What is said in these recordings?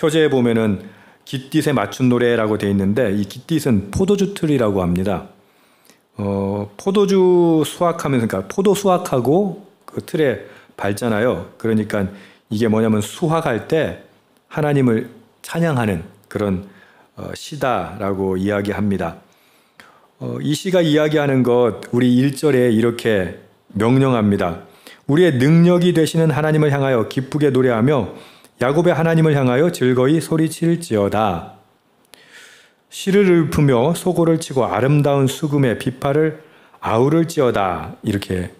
표제에 보면은 깃딧에 맞춘 노래라고 되어 있는데 이 깃딧은 포도주 틀이라고 합니다. 포도주 수확하면서 그러니까 포도 수확하고 그 틀에 밟잖아요. 그러니까 이게 뭐냐면 수확할 때 하나님을 찬양하는 그런 시다라고 이야기합니다. 이 시가 이야기하는 것 우리 1절에 이렇게 명령합니다. 우리의 능력이 되시는 하나님을 향하여 기쁘게 노래하며 야곱의 하나님을 향하여 즐거이 소리칠지어다. 시를 읊으며 소고를 치고 아름다운 수금의 비파를 아우를지어다. 이렇게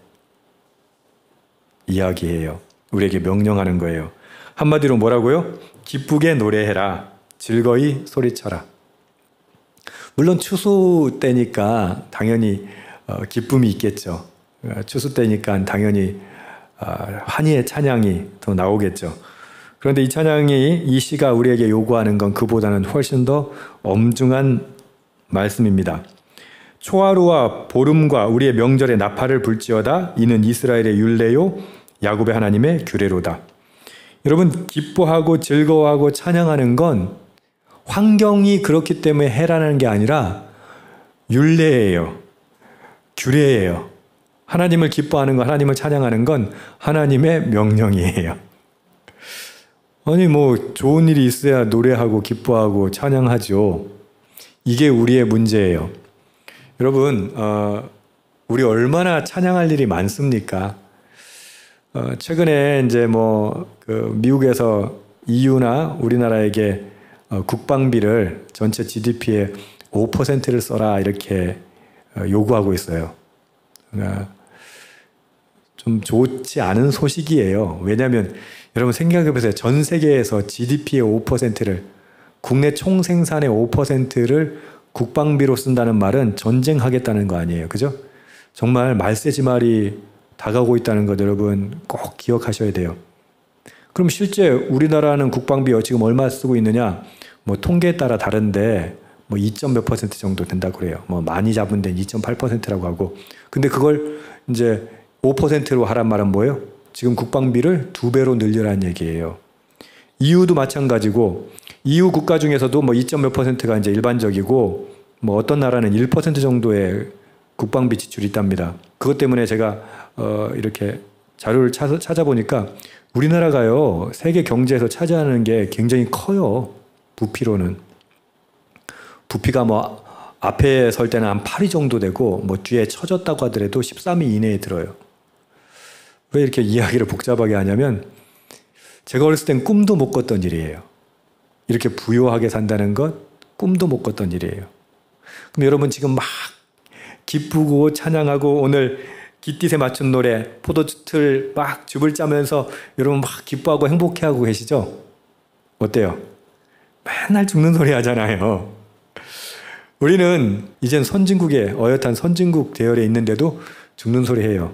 이야기해요. 우리에게 명령하는 거예요. 한마디로 뭐라고요? 기쁘게 노래해라. 즐거이 소리쳐라. 물론 추수 때니까 당연히 기쁨이 있겠죠. 추수 때니까 당연히 환희의 찬양이 더 나오겠죠. 그런데 이 시가 우리에게 요구하는 건 그보다는 훨씬 더 엄중한 말씀입니다. 초하루와 보름과 우리의 명절에 나팔을 불지어다. 이는 이스라엘의 율례요 야곱의 하나님의 규례로다. 여러분, 기뻐하고 즐거워하고 찬양하는 건 환경이 그렇기 때문에 해라는 게 아니라 율례예요. 규례예요. 하나님을 기뻐하는 것, 하나님을 찬양하는 건 하나님의 명령이에요. 아니 뭐 좋은 일이 있어야 노래하고 기뻐하고 찬양하죠. 이게 우리의 문제예요. 여러분, 우리 얼마나 찬양할 일이 많습니까? 최근에 이제 미국에서 EU나 우리나라에게 국방비를 전체 GDP의 5%를 써라 이렇게 요구하고 있어요. 그러니까 좀 좋지 않은 소식이에요. 왜냐하면 여러분 생각해보세요. 전 세계에서 GDP의 5%를 국내 총생산의 5%를 국방비로 쓴다는 말은 전쟁하겠다는 거 아니에요. 그죠? 정말 말세지말이 다가오고 있다는 것 여러분 꼭 기억하셔야 돼요. 그럼 실제 우리나라는 국방비 지금 얼마 쓰고 있느냐? 뭐 통계에 따라 다른데 뭐 2몇 % 정도 된다고 그래요. 뭐 많이 잡은 데는 2.8%라고 하고. 근데 그걸 이제 5%로 하란 말은 뭐예요? 지금 국방비를 2배로 늘리라는 얘기예요. EU도 마찬가지고 EU 국가 중에서도 뭐 2몇 %가 이제 일반적이고 뭐 어떤 나라는 1% 정도의 국방비 지출이 있답니다. 그것 때문에 제가 이렇게 자료를 찾아보니까 우리나라가요 세계 경제에서 차지하는 게 굉장히 커요. 부피로는. 부피가 뭐 앞에 설 때는 한 8위 정도 되고 뭐 뒤에 처졌다고 하더라도 13위 이내에 들어요. 왜 이렇게 이야기를 복잡하게 하냐면 제가 어렸을 땐 꿈도 못 꿨던 일이에요. 이렇게 부유하게 산다는 것 꿈도 못 꿨던 일이에요. 그럼 여러분 지금 막 기쁘고 찬양하고 오늘 깃딧에 맞춘 노래 포도주틀 막 줍을 짜면서 여러분 막 기뻐하고 행복해하고 계시죠? 어때요? 맨날 죽는 소리 하잖아요. 우리는 이젠 선진국에 어엿한 선진국 대열에 있는데도 죽는 소리 해요.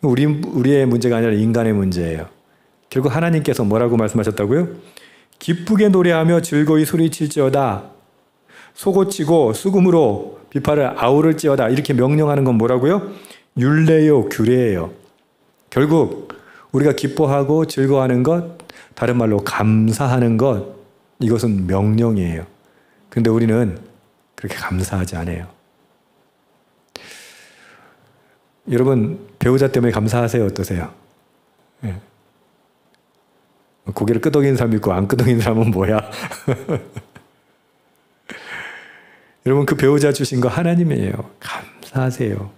우리의 문제가 아니라 인간의 문제예요. 결국 하나님께서 뭐라고 말씀하셨다고요? 기쁘게 노래하며 즐거이 소리칠지어다. 소고치고 수금으로 비파를 아우를지어다. 이렇게 명령하는 건 뭐라고요? 율례요, 규례예요. 결국 우리가 기뻐하고 즐거워하는 것, 다른 말로 감사하는 것, 이것은 명령이에요. 근데 우리는 그렇게 감사하지 않아요. 여러분 배우자 때문에 감사하세요? 어떠세요? 예. 고개를 끄덕이는 사람 있고 안 끄덕이는 사람은 뭐야? 여러분 그 배우자 주신 거 하나님이에요. 감사하세요.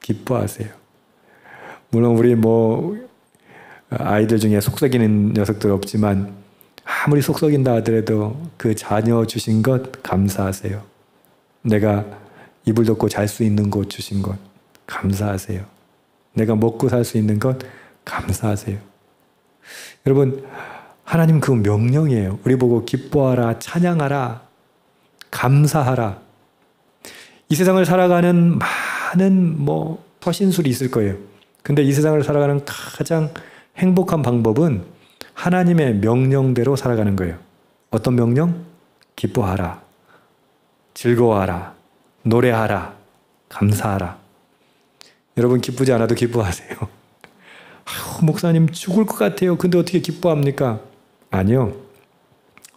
기뻐하세요. 물론 우리 아이들 중에 속썩이는 녀석들 없지만 아무리 속썩인다 하더라도 그 자녀 주신 것 감사하세요. 내가 이불 덮고 잘 수 있는 곳 주신 것 감사하세요. 내가 먹고 살 수 있는 것 감사하세요. 여러분 하나님 그 명령이에요. 우리 보고 기뻐하라, 찬양하라, 감사하라. 이 세상을 살아가는 많은 퍼신술이 있을 거예요. 근데 이 세상을 살아가는 가장 행복한 방법은 하나님의 명령대로 살아가는 거예요. 어떤 명령? 기뻐하라, 즐거워하라, 노래하라, 감사하라. 여러분 기쁘지 않아도 기뻐하세요. 목사님 죽을 것 같아요. 근데 어떻게 기뻐합니까? 아니요.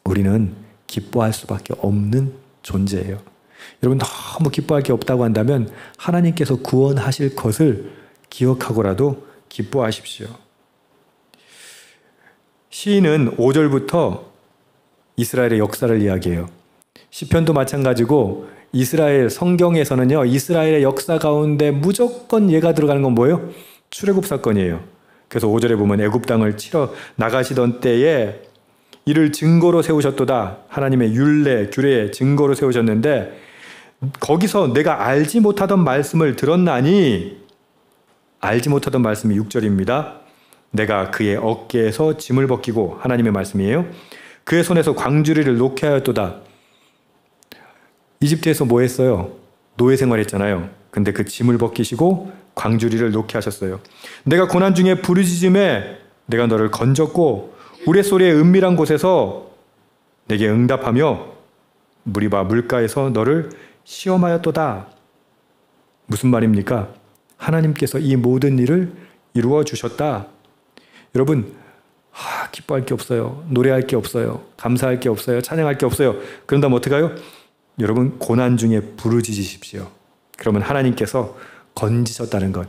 우리는 기뻐할 수밖에 없는 존재예요. 여러분 너무 기뻐할 게 없다고 한다면 하나님께서 구원하실 것을 기억하고라도 기뻐하십시오. 시인은 5절부터 이스라엘의 역사를 이야기해요. 시편도 마찬가지고 이스라엘 성경에서는요, 이스라엘의 역사 가운데 무조건 예가 들어가는 건 뭐예요? 출애굽 사건이에요. 그래서 5절에 보면 애굽 땅을 치러 나가시던 때에 이를 증거로 세우셨도다. 하나님의 율례, 규례의 증거로 세우셨는데 거기서 내가 알지 못하던 말씀을 들었나니, 알지 못하던 말씀이 6절입니다. 내가 그의 어깨에서 짐을 벗기고, 하나님의 말씀이에요. 그의 손에서 광주리를 놓게 하였도다. 이집트에서 뭐 했어요? 노예 생활했잖아요. 근데 그 짐을 벗기시고 광주리를 놓게 하셨어요. 내가 고난 중에 부르짖음에 내가 너를 건졌고 우레소리의 은밀한 곳에서 내게 응답하며 무리바 물가에서 너를 시험하였도다. 무슨 말입니까? 하나님께서 이 모든 일을 이루어 주셨다. 여러분, 기뻐할 게 없어요. 노래할 게 없어요. 감사할 게 없어요. 찬양할 게 없어요. 그런다면 어떡해요? 여러분, 고난 중에 부르짖으십시오. 그러면 하나님께서 건지셨다는 것,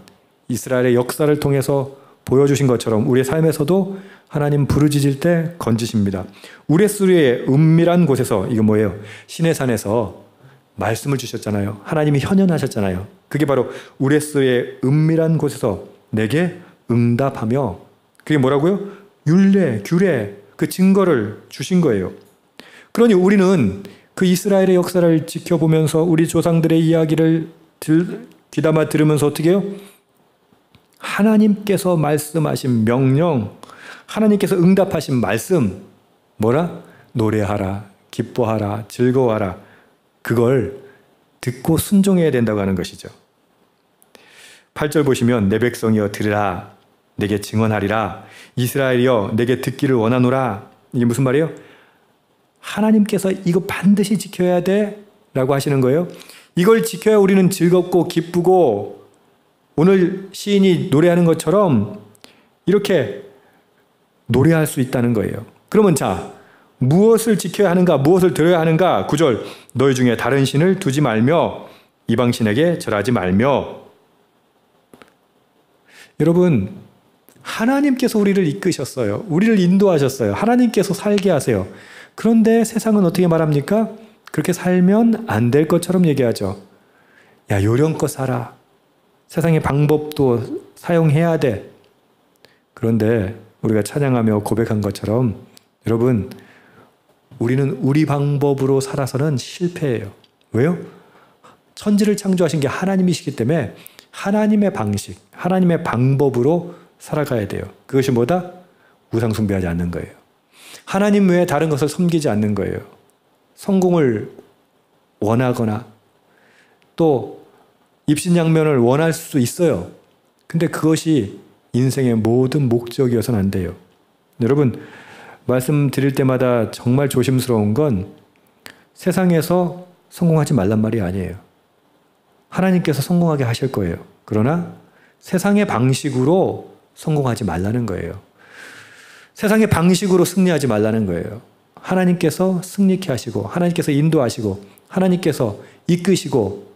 이스라엘의 역사를 통해서 보여주신 것처럼 우리의 삶에서도 하나님 부르짖을 때 건지십니다. 우레소리의 은밀한 곳에서, 이거 뭐예요? 시내산에서 말씀을 주셨잖아요. 하나님이 현현하셨잖아요. 그게 바로 우레소리의 은밀한 곳에서 내게 응답하며, 그게 뭐라고요? 율례, 규례, 그 증거를 주신 거예요. 그러니 우리는 그 이스라엘의 역사를 지켜보면서 우리 조상들의 이야기를 귀담아 들으면서 어떻게 해요? 하나님께서 말씀하신 명령, 하나님께서 응답하신 말씀, 뭐라? 노래하라, 기뻐하라, 즐거워하라. 그걸 듣고 순종해야 된다고 하는 것이죠. 8절 보시면 내 백성이여 들으라, 내게 증언하리라, 이스라엘이여 내게 듣기를 원하노라. 이게 무슨 말이에요? 하나님께서 이거 반드시 지켜야 돼 라고 하시는 거예요. 이걸 지켜야 우리는 즐겁고 기쁘고 오늘 시인이 노래하는 것처럼 이렇게 노래할 수 있다는 거예요. 그러면 자, 무엇을 지켜야 하는가, 무엇을 들어야 하는가? 9절, 너희 중에 다른 신을 두지 말며 이방신에게 절하지 말며. 여러분, 하나님께서 우리를 이끄셨어요. 우리를 인도하셨어요. 하나님께서 살게 하세요. 그런데 세상은 어떻게 말합니까? 그렇게 살면 안 될 것처럼 얘기하죠. 야, 요령껏 살아. 세상의 방법도 사용해야 돼. 그런데 우리가 찬양하며 고백한 것처럼 여러분, 우리는 우리 방법으로 살아서는 실패해요. 왜요? 천지를 창조하신 게 하나님이시기 때문에 하나님의 방식, 하나님의 방법으로 살아가야 돼요. 그것이 뭐다? 우상 숭배하지 않는 거예요. 하나님 외에 다른 것을 섬기지 않는 거예요. 성공을 원하거나 또 입신양면을 원할 수 있어요. 근데 그것이 인생의 모든 목적이어서는 안 돼요. 여러분, 말씀드릴 때마다 정말 조심스러운 건 세상에서 성공하지 말란 말이 아니에요. 하나님께서 성공하게 하실 거예요. 그러나 세상의 방식으로 성공하지 말라는 거예요. 세상의 방식으로 승리하지 말라는 거예요. 하나님께서 승리케 하시고, 하나님께서 인도하시고, 하나님께서 이끄시고,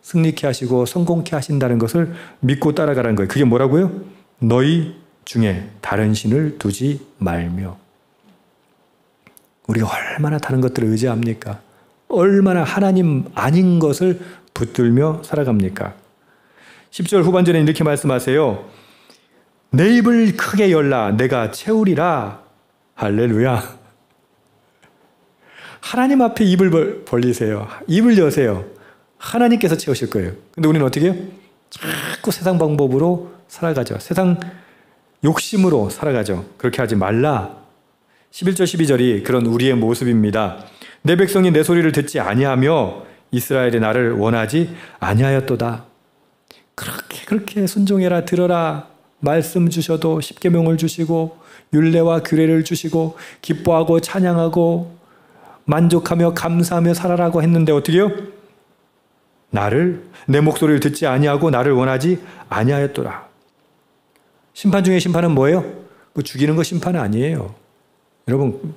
승리케 하시고, 성공케 하신다는 것을 믿고 따라가라는 거예요. 그게 뭐라고요? 너희 중에 다른 신을 두지 말며. 우리가 얼마나 다른 것들을 의지합니까? 얼마나 하나님 아닌 것을 붙들며 살아갑니까? 10절 후반전에 이렇게 말씀하세요. 내 입을 크게 열라, 내가 채우리라. 할렐루야. 하나님 앞에 입을 벌리세요. 입을 여세요. 하나님께서 채우실 거예요. 근데 우리는 어떻게 해요? 자꾸 세상 방법으로 살아가죠. 세상 욕심으로 살아가죠. 그렇게 하지 말라. 11절 12절이 그런 우리의 모습입니다. 내 백성이 내 소리를 듣지 아니하며 이스라엘이 나를 원하지 아니하였도다. 그렇게 순종해라, 들어라. 말씀 주셔도 십계명을 주시고 율례와 규례를 주시고 기뻐하고 찬양하고 만족하며 감사하며 살아라고 했는데 어떻게 해요? 내 목소리를 듣지 아니하고 나를 원하지 아니하였더라. 심판 중에 심판은 뭐예요? 죽이는 거 심판은 아니에요. 여러분,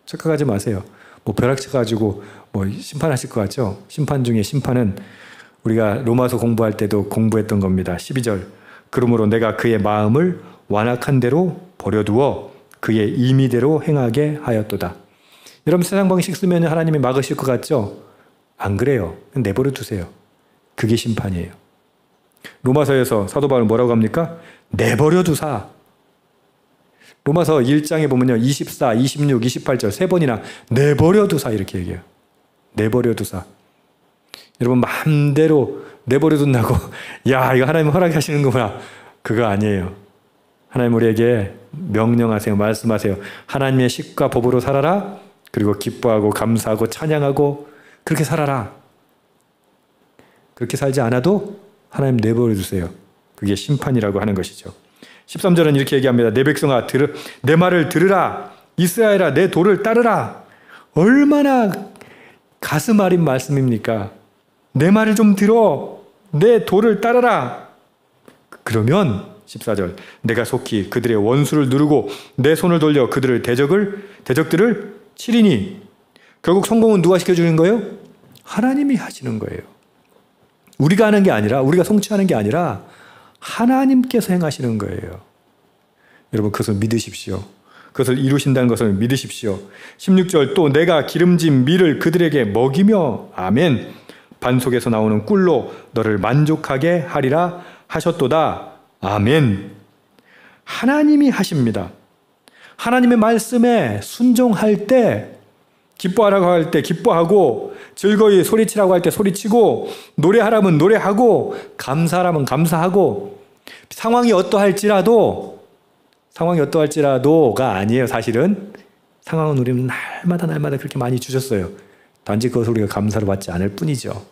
착각하지 마세요. 뭐 벼락쳐가지고 뭐 심판하실 것 같죠? 심판 중에 심판은 우리가 로마서 공부할 때도 공부했던 겁니다. 12절. 그러므로 내가 그의 마음을 완악한 대로 버려두어 그의 임의대로 행하게 하였도다. 여러분 세상 방식 쓰면 하나님이 막으실 것 같죠? 안 그래요. 내버려 두세요. 그게 심판이에요. 로마서에서 사도 바울은 뭐라고 합니까? 내버려 두사. 로마서 1장에 보면요. 24, 26, 28절 세 번이나 내버려 두사 이렇게 얘기해요. 내버려 두사. 여러분 마음대로 내버려 둔다고 야 이거 하나님 허락하시는 거구나. 그거 아니에요. 하나님 우리에게 명령하세요. 말씀하세요. 하나님의 식과 법으로 살아라. 그리고 기뻐하고 감사하고 찬양하고 그렇게 살아라. 그렇게 살지 않아도 하나님 내버려 두세요. 그게 심판이라고 하는 것이죠. 13절은 이렇게 얘기합니다. 내 백성아 내 말을 들으라. 이스라엘아 내 도를 따르라. 얼마나 가슴 아린 말씀입니까? 내 말을 좀 들어. 내 도를 따르라. 그러면 14절 내가 속히 그들의 원수를 누르고 내 손을 돌려 그들의 대적들을 치리니. 결국 성공은 누가 시켜주는 거예요? 하나님이 하시는 거예요. 우리가 하는 게 아니라 우리가 성취하는 게 아니라 하나님께서 행하시는 거예요. 여러분 그것을 믿으십시오. 그것을 이루신다는 것을 믿으십시오. 16절 또 내가 기름진 밀을 그들에게 먹이며 아멘 반석에서 나오는 꿀로 너를 만족하게 하리라 하셨도다. 아멘. 하나님이 하십니다. 하나님의 말씀에 순종할 때 기뻐하라고 할 때 기뻐하고 즐거이 소리치라고 할 때 소리치고 노래하라면 노래하고 감사하라면 감사하고 상황이 어떠할지라도가 아니에요. 사실은 상황은 우리는 날마다 그렇게 많이 주셨어요. 단지 그것을 우리가 감사로 받지 않을 뿐이죠.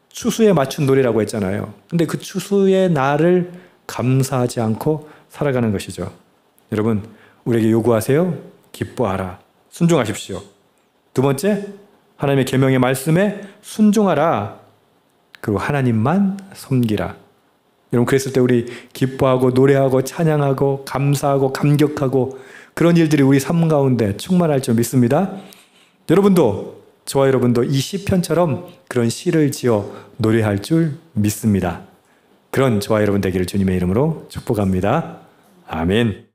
추수에 맞춘 노래라고 했잖아요. 근데 그 추수의 날을 감사하지 않고 살아가는 것이죠. 여러분 우리에게 요구하세요. 기뻐하라. 순종하십시오. 두 번째, 하나님의 계명의 말씀에 순종하라. 그리고 하나님만 섬기라. 여러분 그랬을 때 우리 기뻐하고 노래하고 찬양하고 감사하고 감격하고 그런 일들이 우리 삶 가운데 충만할 줄 믿습니다. 여러분도 저와 여러분도 이 시편처럼 그런 시를 지어 노래할 줄 믿습니다. 그런 저와 여러분 되기를 주님의 이름으로 축복합니다. 아멘.